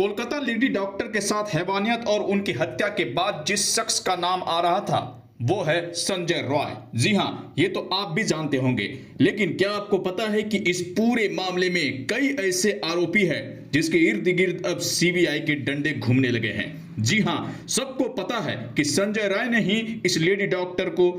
Kolkata lady doctor के साथ हैवानियत और उनकी हत्या के बाद जिस शख्स का नाम आ रहा था वो है संजय रॉय। जी हां, ये तो आप भी जानते होंगे, लेकिन क्या आपको पता है कि इस पूरे मामले में कई ऐसे आरोपी हैं जिसके इर्द गिर्द अब सीबीआई के डंडे घूमने लगे हैं। जी हां, सबको पता है कि संजय रॉय ने ही इस लेडी डॉक्टर को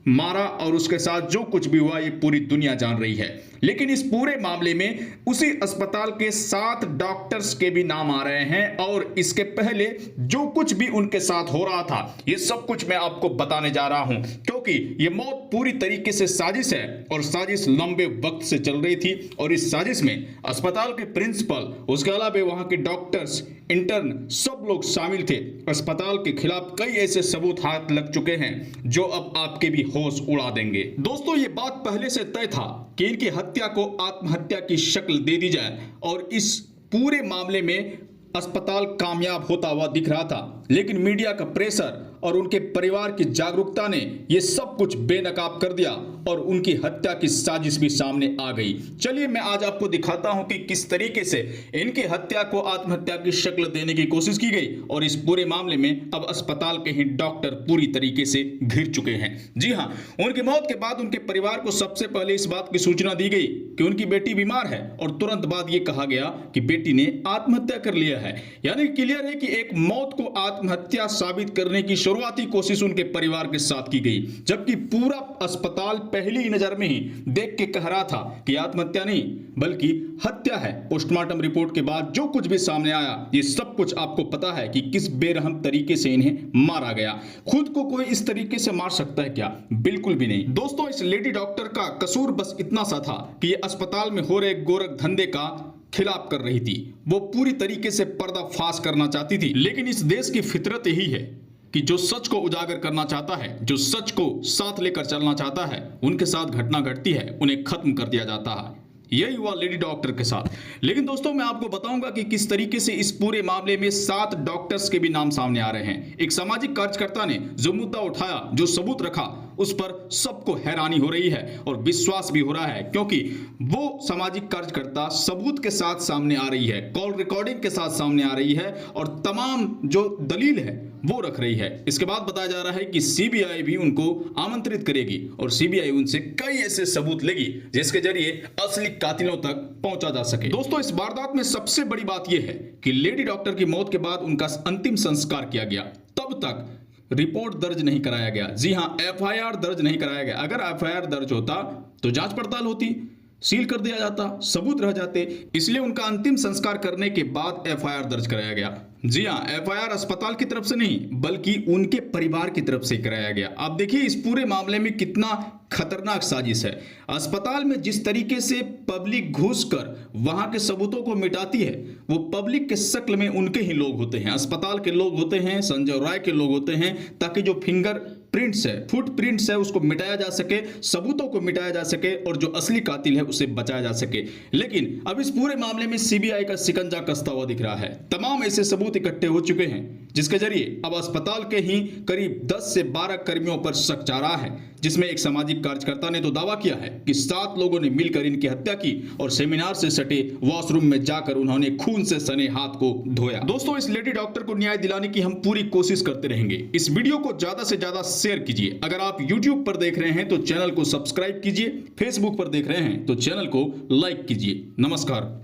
मारा और उसके साथ जो कुछ भी हुआ ये पूरी दुनिया जान रही है। लेकिन इस पूरे मामले में उसी अस्पताल के 7 डॉक्टर्स के भी नाम आ रहे हैं और इसके पहले जो कुछ भी उनके साथ हो रहा था ये सब कुछ मैं आपको बताने जा रहा हूं, क्योंकि ये मौत पूरी तरीके से साजिश है और साजिश लंबे वक्त से चल रही थी। और इस साजिश में अस्पताल के प्रिंसिपल, उसके अलावा वहां के डॉक्टर्स, इंटर्न, सब लोग शामिल थे। अस्पताल के खिलाफ कई ऐसे सबूत हाथ लग चुके हैं जो अब आपके भी होश उड़ा देंगे। दोस्तों, ये बात पहले से तय था कि इनकी हत्या को आत्महत्या की शक्ल दे दी जाए और इस पूरे मामले में अस्पताल कामयाब होता हुआ दिख रहा था, लेकिन मीडिया का प्रेशर और उनके परिवार की जागरूकता ने यह सब कुछ बेनकाब कर दिया और उनकी हत्या की साजिश भी सामने आ गई। चलिए मैं आज आपको दिखाता हूं कि किस तरीके से इनकी हत्या को आत्महत्या की शक्ल देने की कोशिश की गई और इस पूरे मामले में अब अस्पताल के ही डॉक्टर पूरी तरीके से घिर चुके हैं। जी हां, उनकी मौत के बाद उनके परिवार को सबसे पहले इस बात की सूचना दी गई कि उनकी बेटी बीमार है और तुरंत बाद यह कहा गया कि बेटी ने आत्महत्या कर लिया है। यानी क्लियर है कि एक मौत को आत्महत्या साबित करने की शुरुआती कोशिश उनके परिवार के साथ की गई, जबकि पूरा अस्पताल पहली नजर में ही देख के कह रहा था कि आत्महत्या नहीं बल्कि हत्या है। पोस्टमार्टम रिपोर्ट के बाद जो कुछ भी सामने आया ये सब कुछ आपको पता है कि किस बेरहम तरीके से इन्हें मारा गया। खुद को कोई इस तरीके से मार सकता है क्या? बिल्कुल भी नहीं। दोस्तों, इस लेडी डॉक्टर का कसूर बस इतना सा था कि ये अस्पताल में हो रहे गोरख धंधे का खिलाफ कर रही थी। वो पूरी तरीके से पर्दाफाश करना चाहती थी, लेकिन इस देश की फितरत यही है कि जो सच को उजागर करना चाहता है, जो सच को साथ लेकर चलना चाहता है, उनके साथ घटना घटती है, उन्हें खत्म कर दिया जाता है। यही हुआ लेडी डॉक्टर के साथ। लेकिन दोस्तों, मैं आपको बताऊंगा कि किस तरीके से इस पूरे मामले में 7 डॉक्टर्स के भी नाम सामने आ रहे हैं। एक सामाजिक कार्यकर्ता ने जो मुद्दा उठाया, जो सबूत रखा, उस पर सबको हैरानी हो रही है और विश्वास भी हो रहा है, क्योंकि वो सामाजिक कार्यकर्ता सबूत के साथ सामने आ रही है, कॉल रिकॉर्डिंग के साथ सामने आ रही है और तमाम जो दलील है वो रख रही है। इसके बाद बताया जा रहा है कि सीबीआई भी उनको आमंत्रित करेगी और सीबीआई उनसे कई ऐसे सबूत लेगी जिसके जरिए असली कातिलों तक पहुंचा जा सके। दोस्तों, इस वारदात में सबसे बड़ी बात यह है कि लेडी डॉक्टर की मौत के बाद उनका अंतिम संस्कार किया गया, तब तक रिपोर्ट दर्ज नहीं कराया गया। जी हां, एफआईआर दर्ज नहीं कराया गया। अगर एफआईआर दर्ज होता तो जांच पड़ताल होती, सील कर दिया जाता, सबूत रह जाते। इसलिए उनका अंतिम संस्कार करने के बाद एफआईआर दर्ज कराया गया। जी हां, एफआईआर अस्पताल की तरफ से नहीं बल्कि उनके परिवार की तरफ से कराया गया। आप देखिए इस पूरे मामले में कितना खतरनाक साजिश है। अस्पताल में जिस तरीके से पब्लिक घुसकर वहां के सबूतों को मिटाती है, वो पब्लिक के शक्ल में उनके ही लोग होते हैं, अस्पताल के लोग होते हैं, संजय रॉय के लोग होते हैं, ताकि जो फिंगर प्रिंट्स है, फुटप्रिंट्स है, उसको मिटाया जा सके, सबूतों को मिटाया जा सके और जो असली कातिल है उसे बचाया जा सके। लेकिन अब इस पूरे मामले में सीबीआई का शिकंजा कसता हुआ दिख रहा है। तमाम ऐसे सबूत इकट्ठे हो चुके हैं जिसके जरिए अब अस्पताल के ही करीब 10 से 12 कर्मियों पर शक जा रहा है, जिसमें एक सामाजिक कार्यकर्ता ने तो दावा किया है कि 7 लोगों ने मिलकर इनकी हत्या की और सेमिनार से सटे वॉशरूम में जाकर उन्होंने खून से सने हाथ को धोया। दोस्तों, इस लेडी डॉक्टर को न्याय दिलाने की हम पूरी कोशिश करते रहेंगे। इस वीडियो को ज्यादा से ज्यादा शेयर कीजिए। अगर आप YouTube पर देख रहे हैं तो चैनल को सब्सक्राइब कीजिए, फेसबुक पर देख रहे हैं तो चैनल को लाइक कीजिए। नमस्कार।